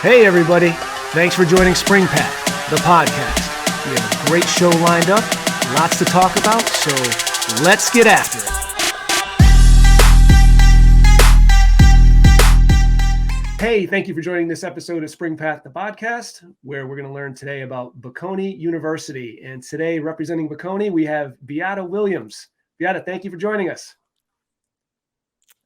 Hey everybody, thanks for joining SpringPath, the podcast. We have a great show lined up, lots to talk about, so let's get after it. Hey, thank you for joining this episode of SpringPath, the podcast, where we're going to learn today about Bocconi University. And today, representing Bocconi, we have Beata Williams. Beata, thank you for joining us.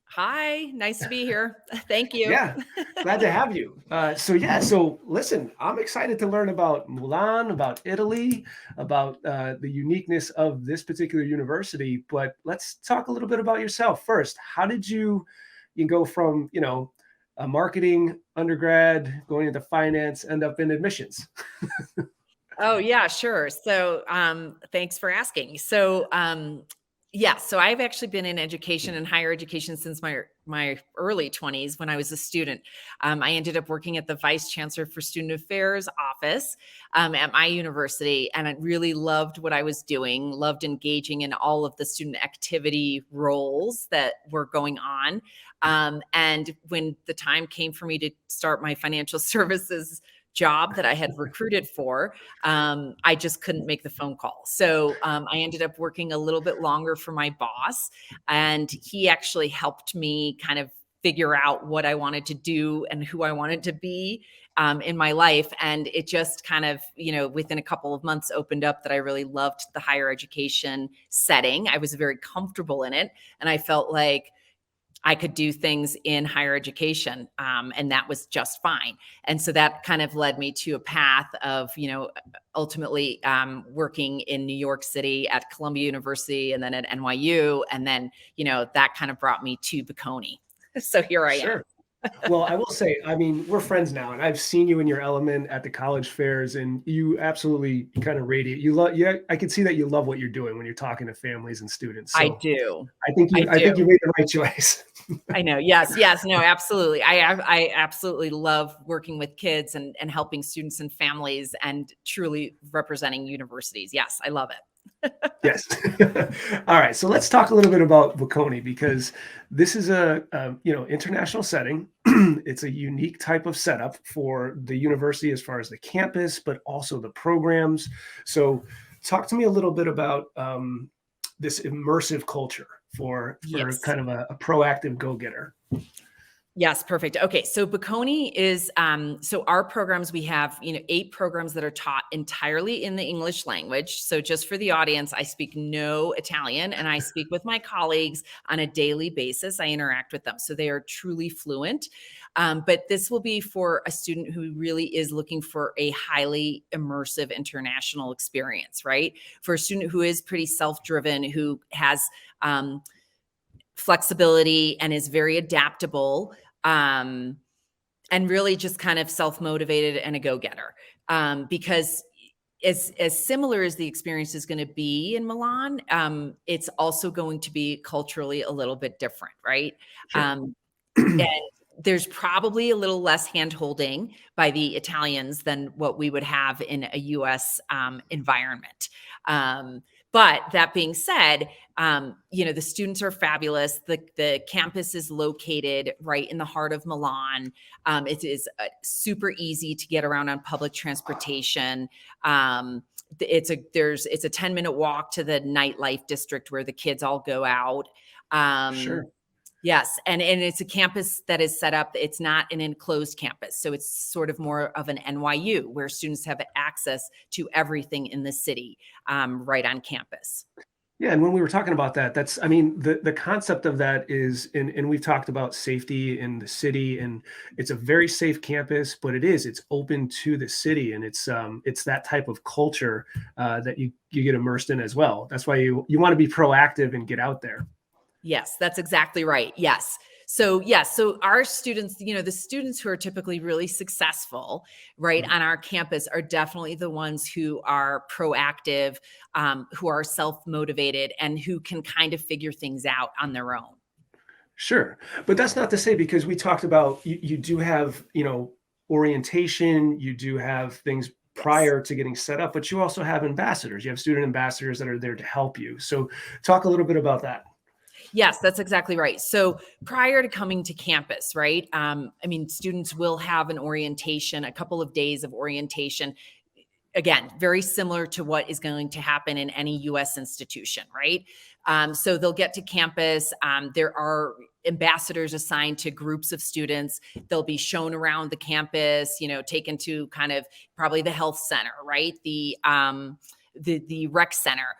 Hi, nice to be here. Thank you. Yeah, glad to have you. So listen, I'm excited to learn about Milan, about Italy, about the uniqueness of this particular university. But let's talk a little bit about yourself first. How did you go from, a marketing undergrad, going into finance, end up in admissions? Oh, yeah, sure. So thanks for asking. So I've actually been in education and higher education since my early 20s when I was a student. I ended up working at the Vice Chancellor for Student Affairs office at my university, and I really loved what I was doing, loved engaging in all of the student activity roles that were going on. And when the time came for me to start my financial services job that I had recruited for, I just couldn't make the phone call. So I ended up working a little bit longer for my boss, and he actually helped me kind of figure out what I wanted to do and who I wanted to be in my life. And it just kind of, within a couple of months opened up that I really loved the higher education setting. I was very comfortable in it, and I felt like I could do things in higher education, and that was just fine. And so that kind of led me to a path of, ultimately working in New York City at Columbia University and then at NYU. And then, that kind of brought me to Bocconi. So here I am. Well, I will say, we're friends now, and I've seen you in your element at the college fairs, and you absolutely kind of radiate. I can see that you love what you're doing when you're talking to families and students. So I do. I think you made the right choice. I know. Yes. No, absolutely. I absolutely love working with kids and helping students and families and truly representing universities. Yes, I love it. Yes. All right. So let's talk a little bit about Bocconi, because this is a international setting. It's a unique type of setup for the university as far as the campus, but also the programs. So talk to me a little bit about this immersive culture for Yes. kind of a proactive go-getter. Yes, perfect. Okay, so Bocconi is, so our programs, we have, 8 programs that are taught entirely in the English language. So just for the audience, I speak no Italian, and I speak with my colleagues on a daily basis. I interact with them, so they are truly fluent. But this will be for a student who really is looking for a highly immersive international experience, right? For a student who is pretty self-driven, who has flexibility and is very adaptable, and really just kind of self-motivated and a go-getter. Because as similar as the experience is going to be in Milan, it's also going to be culturally a little bit different, right? Sure. And there's probably a little less hand-holding by the Italians than what we would have in a US environment. But that being said, the students are fabulous. The campus is located right in the heart of Milan. It is super easy to get around on public transportation. It's a 10-minute walk to the nightlife district where the kids all go out. Sure. Yes. And it's a campus that is set up. It's not an enclosed campus. So it's sort of more of an NYU where students have access to everything in the city right on campus. Yeah. And when we were talking about that, the concept of that is, and we've talked about safety in the city, and it's a very safe campus, but it's open to the city, and it's that type of culture that you get immersed in as well. That's why you want to be proactive and get out there. Yes, that's exactly right. Yes. So our students, the students who are typically really successful, right, on our campus are definitely the ones who are proactive, who are self-motivated, and who can kind of figure things out on their own. Sure. But that's not to say, because we talked about, you do have, orientation, you do have things prior to getting set up, but you also have ambassadors. You have student ambassadors that are there to help you. So talk a little bit about that. Yes, that's exactly right. So prior to coming to campus, right? I mean, students will have an orientation, a couple of days of orientation. Again, very similar to what is going to happen in any US institution, right? So they'll get to campus. There are ambassadors assigned to groups of students. They'll be shown around the campus, taken to kind of probably the health center, right? The rec center.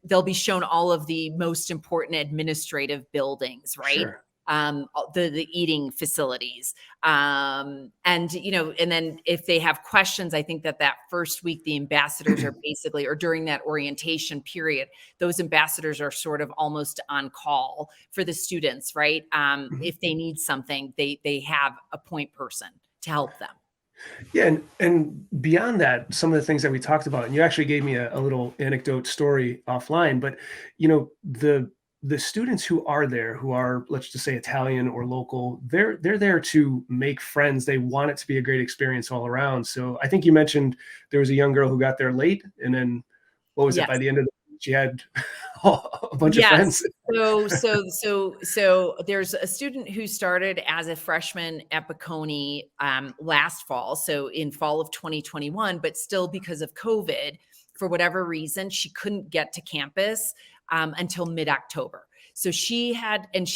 They'll be shown all of the most important administrative buildings, right? Sure. The eating facilities. And then if they have questions, I think that first week, the ambassadors are basically, or during that orientation period, those ambassadors are sort of almost on call for the students, right? If they need something, they have a point person to help them. Yeah, and beyond that, some of the things that we talked about, and you actually gave me a little anecdote story offline, but the students who are there, who are, let's just say, Italian or local, they're there to make friends. They want it to be a great experience all around. So I think you mentioned there was a young girl who got there late, and then what was it? Yes. By the end of she had a bunch of Yes. friends. So there's a student who started as a freshman at Bocconi last fall, so in fall of 2021, but still because of COVID, for whatever reason, she couldn't get to campus until mid-October. So she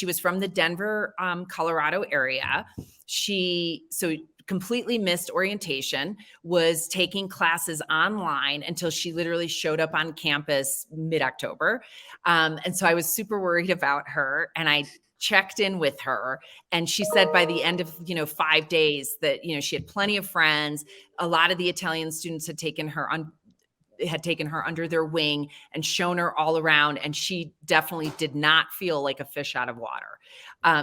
was from the Denver, Colorado area. So completely missed orientation, was taking classes online until she literally showed up on campus mid-October. And so I was super worried about her, and I checked in with her, and she said by the end of 5 days that she had plenty of friends. A lot of the Italian students had taken her under their wing and shown her all around, and she definitely did not feel like a fish out of water.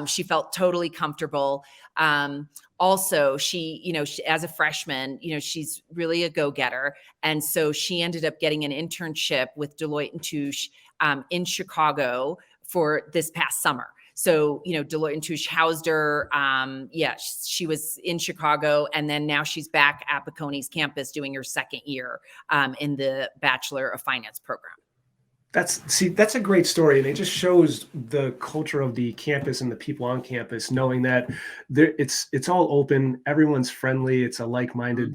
She felt totally comfortable. Also, she as a freshman, she's really a go-getter. And so she ended up getting an internship with Deloitte & Touche in Chicago for this past summer. So, Deloitte & Touche housed her. She was in Chicago, and then now she's back at Bocconi's campus doing her second year in the Bachelor of Finance program. That's a great story. And it just shows the culture of the campus and the people on campus, knowing that it's all open, everyone's friendly, it's a like-minded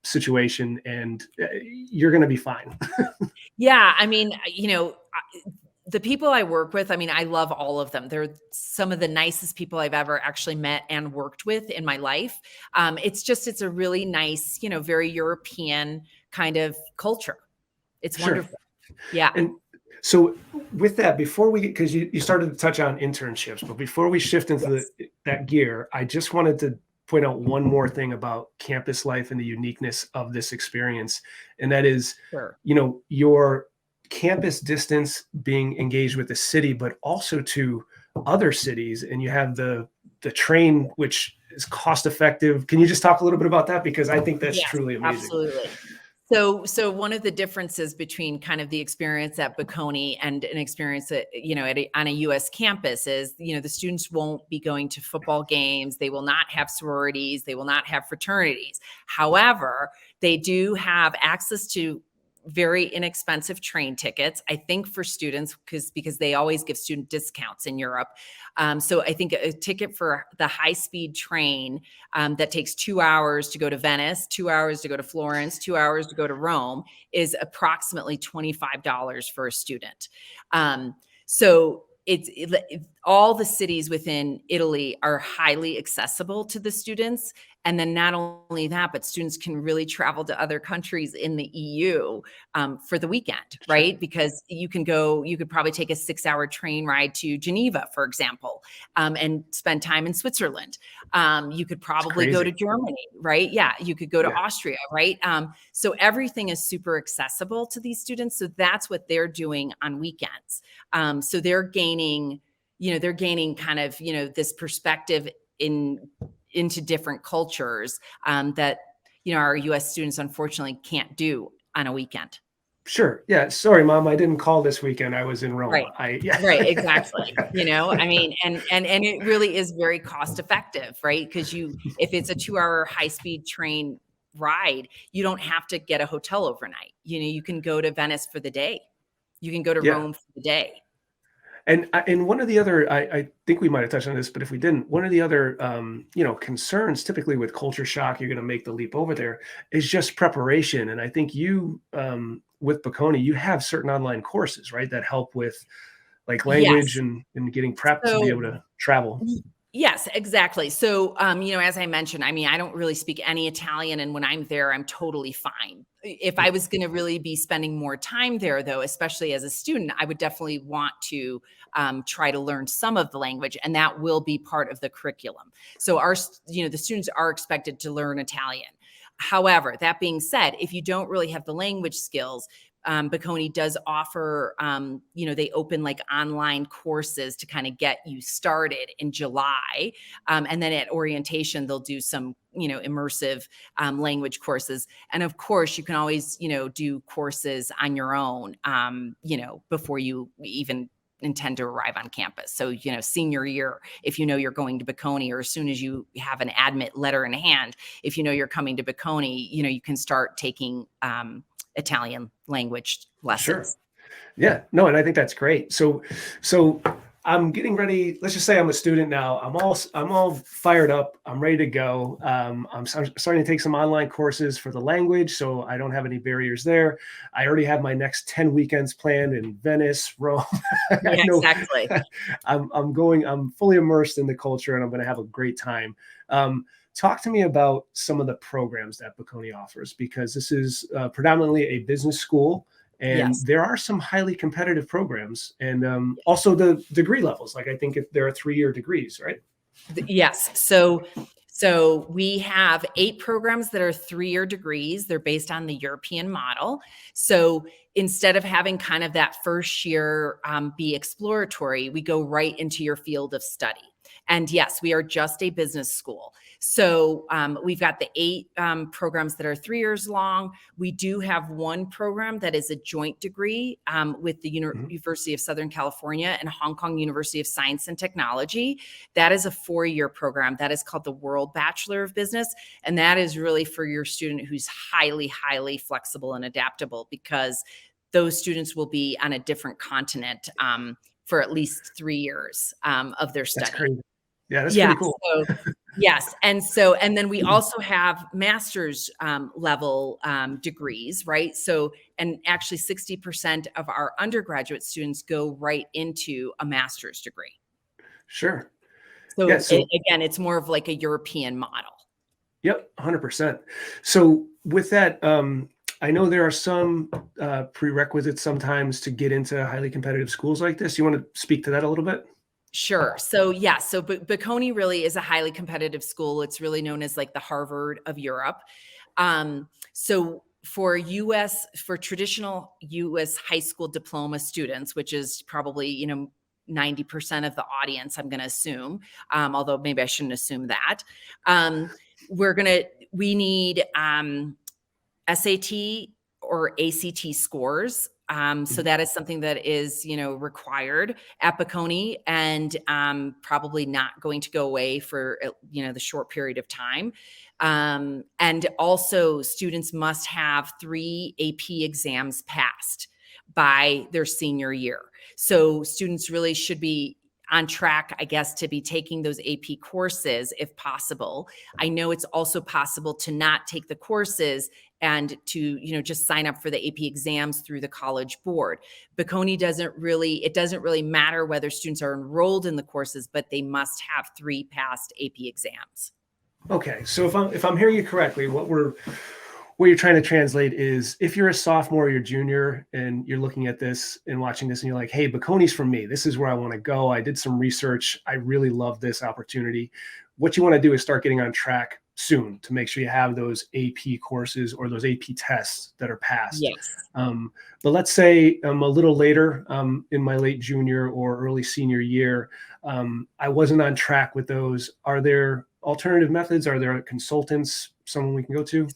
situation, and you're going to be fine. Yeah. I mean, the people I work with, I mean, I love all of them. They're some of the nicest people I've ever actually met and worked with in my life. It's a really nice, very European kind of culture. It's wonderful. Yeah. And so with that, before we get, because you started to touch on internships, but before we shift into that gear, I just wanted to point out one more thing about campus life and the uniqueness of this experience. And that is, your campus distance, being engaged with the city, but also to other cities. And you have the train, which is cost effective. Can you just talk a little bit about that? Because I think that's truly amazing. Absolutely. So one of the differences between kind of the experience at Bocconi and an experience at, on a US campus is, the students won't be going to football games. They will not have sororities. They will not have fraternities. However, they do have access to very inexpensive train tickets, I think, for students, because they always give student discounts in Europe. So I think a ticket for the high-speed train that takes 2 hours to go to Venice, 2 hours to go to Florence, 2 hours to go to Rome is approximately $25 for a student. So all the cities within Italy are highly accessible to the students. And then not only that, but students can really travel to other countries in the EU for the weekend, right? Because you could probably take a 6-hour train ride to Geneva, for example, and spend time in Switzerland. You could probably go to Germany, right? Yeah, you could go to Austria, right? So everything is super accessible to these students. So that's what they're doing on weekends. So they're gaining kind of, this perspective into different cultures that, our US students unfortunately can't do on a weekend. Sure. Yeah. Sorry, Mom, I didn't call this weekend. I was in Rome. Right. Right. Exactly. I mean, and it really is very cost effective, right? Because if it's a 2-hour high-speed train ride, you don't have to get a hotel overnight. You can go to Venice for the day. You can go to Rome for the day. And one of the other, I think we might have touched on this, but if we didn't, one of the other, concerns typically with culture shock, you're going to make the leap over there, is just preparation. And I think you, with Bocconi, you have certain online courses, right, that help with like language Yes. and getting prepped to be So able to travel. yes, exactly. So, as I mentioned, I mean, I don't really speak any Italian, and when I'm there, I'm totally fine. If I was going to really be spending more time there, though, especially as a student, I would definitely want to try to learn some of the language, and that will be part of the curriculum. So, the students are expected to learn Italian. However, that being said, if you don't really have the language skills, Bocconi does offer, they open like online courses to kind of get you started in July. And then at orientation, they'll do some, immersive language courses. And of course, you can always, do courses on your own, before you even intend to arrive on campus. So, senior year, if you know you're going to Bocconi, or as soon as you have an admit letter in hand, if you know you're coming to Bocconi, you can start taking Italian language Sure. lessons. Yeah, no, and I think that's great. So I'm getting ready. Let's just say I'm a student now. I'm all fired up. I'm ready to go. Starting to take some online courses for the language, so I don't have any barriers there. I already have my next 10 weekends planned in Venice, Rome. I Yeah, know exactly. I'm fully immersed in the culture, and I'm going to have a great time. Talk to me about some of the programs that Bocconi offers, because this is predominantly a business school. And Yes. there are some highly competitive programs, and also the degree levels. Like I think there are 3-year degrees, right? Yes. So we have 8 programs that are 3-year degrees. They're based on the European model. So instead of having kind of that first year be exploratory, we go right into your field of study. And yes, we are just a business school. So we've got the 8 programs that are 3 years long. We do have one program that is a joint degree with the University of Southern California and Hong Kong University of Science and Technology. That is a 4-year program. That is called the World Bachelor of Business. And that is really for your student who's highly, highly flexible and adaptable, because those students will be on a different continent for at least 3 years of their That's study. crazy. Yeah, that's Yeah. pretty cool. So yes. And then we also have master's level degrees, right? So, and actually 60% of our undergraduate students go right into a master's degree. Sure. Yeah. So So again, it's more of like a European model. yep, 100%. So with that, I know there are some prerequisites sometimes to get into highly competitive schools like this. You want to speak to that a little bit? Sure. So yeah, so Bocconi really is a highly competitive school. It's really known as like the Harvard of Europe. So for traditional US high school diploma students, which is probably, 90% of the audience, I'm going to assume, although maybe I shouldn't assume that. We need SAT or ACT scores. So that is something that is, required at Bocconi, and probably not going to go away for, the short period of time. And also students must have 3 AP exams passed by their senior year. So students really should be on track, I guess, to be taking those AP courses if possible. I know it's also possible to not take the courses and to, just sign up for the AP exams through the College Board. Bocconi doesn't really matter whether students are enrolled in the courses, but they must have 3 past AP exams. Okay. So if I'm hearing you correctly, what you're trying to translate is, if you're a sophomore or you're junior and you're looking at this and watching this and you're like, hey, Bocconi's for me. This is where I want to go. I did some research. I really love this opportunity. What you want to do is start getting on track soon to make sure you have those AP courses or those AP tests that are passed. Yes. But let's say I'm a little later in my late junior or early senior year. I wasn't on track with those. Are there alternative methods? Are there consultants, someone we can go to?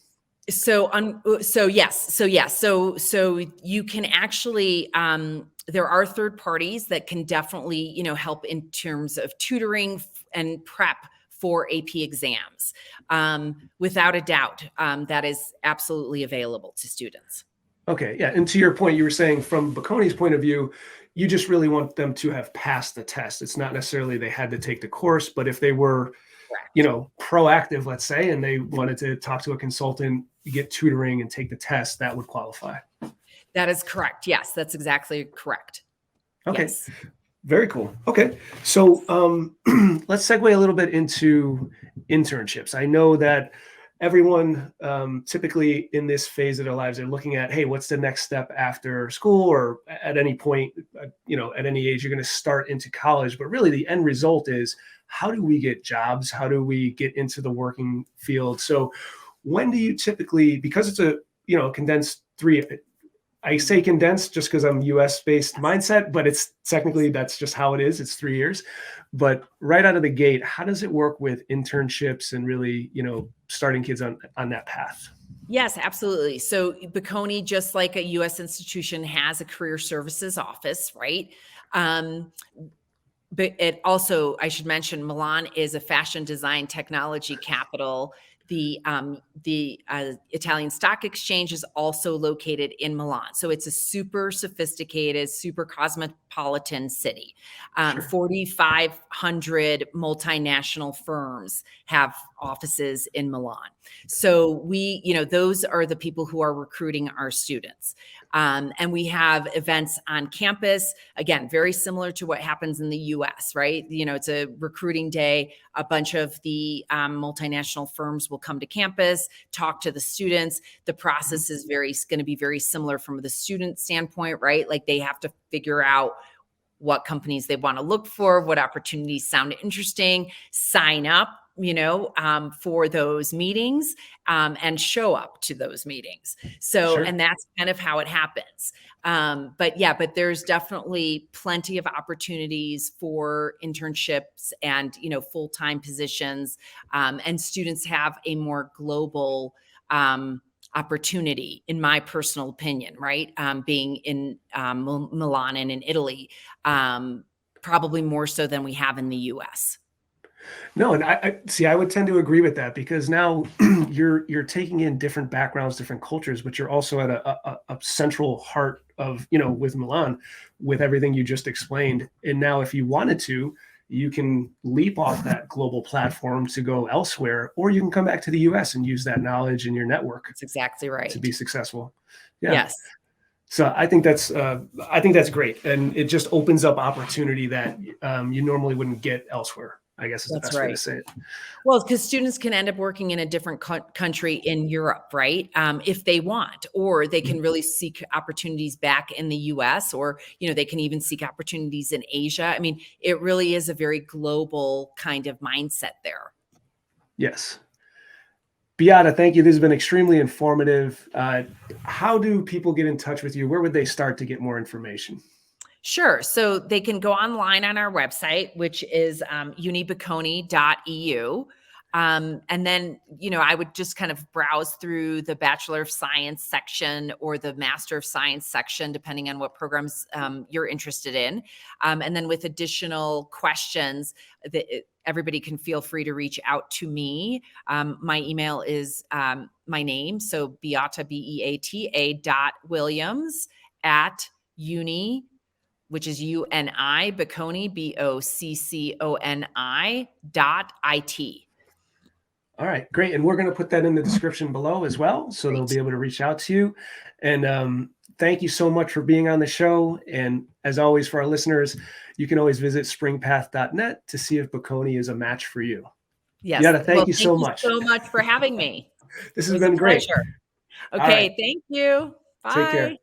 So you can actually, there are third parties that can definitely, help in terms of tutoring and prep for AP exams. Without a doubt, that is absolutely available to students. Okay, yeah. And to your point, you were saying from Bocconi's point of view, you just really want them to have passed the test. It's not necessarily they had to take the course, but if they were, Correct. proactive, let's say, and they wanted to talk to a consultant, get tutoring and take the test, that would qualify. That is correct. Yes, that's exactly correct. Okay. Yes. Very cool. Okay. So let's segue a little bit into internships. I know that everyone typically in this phase of their lives are looking at, hey, what's the next step after school, or at any point, at any age you're going to start into college. But really the end result is, how do we get jobs? How do we get into the working field? So when do you typically, because it's a, condensed I say condensed just because I'm US based mindset, but it's technically, that's just how it is. It's 3 years. But right out of the gate, how does it work with internships and really, starting kids on that path? Yes, absolutely. So Bocconi, just like a US institution, has a career services office, right? But it also, I should mention, Milan is a fashion design technology capital. The Italian Stock Exchange is also located in Milan. So it's a super sophisticated, super cosmopolitan city. Sure. 4,500 multinational firms have offices in Milan. So those are the people who are recruiting our students. And we have events on campus, again, very similar to what happens in the US, right? It's a recruiting day. A bunch of the multinational firms will come to campus, talk to the students. The process is going to be very similar from the student standpoint, right? Like they have to figure out what companies they want to look for, what opportunities sound interesting, sign up, for those meetings, and show up to those meetings. So, Sure. And that's kind of how it happens. But there's definitely plenty of opportunities for internships and, full-time positions. And students have a more global, opportunity, in my personal opinion, right? Being in Milan and in Italy, probably more so than we have in the US. No, and I see, I would tend to agree with that, because now you're taking in different backgrounds, different cultures, but you're also at a central heart of, with Milan, with everything you just explained. And now if you wanted to, you can leap off that global platform to go elsewhere, or you can come back to the US and use that knowledge in your network. That's exactly right. To be successful. Yeah. Yes. So I think that's great. And it just opens up opportunity that you normally wouldn't get elsewhere, I guess is the best way to say it. Well, because students can end up working in a different country in Europe, right? If they want, or they can really seek opportunities back in the US, or, they can even seek opportunities in Asia. I mean, it really is a very global kind of mindset there. Yes. Beata, thank you. This has been extremely informative. How do people get in touch with you? Where would they start to get more information? Sure. So they can go online on our website, which is unibocconi.eu. And then, I would just kind of browse through the Bachelor of Science section or the Master of Science section, depending on what programs you're interested in. And then with additional questions, everybody can feel free to reach out to me. My email is my name. So Beata, Beata.Williams @uni, which is UNI, Bocconi, BOCCONI.IT. All right, great. And we're going to put that in the description below as well, so they'll be able to reach out to you. And thank you so much for being on the show. And as always, for our listeners, you can always visit springpath.net to see if Bocconi is a match for you. Yes. Beata, thank you so much. Thank you so much for having me. This has been great. Pleasure. Okay, right. Thank you. Bye. Take care.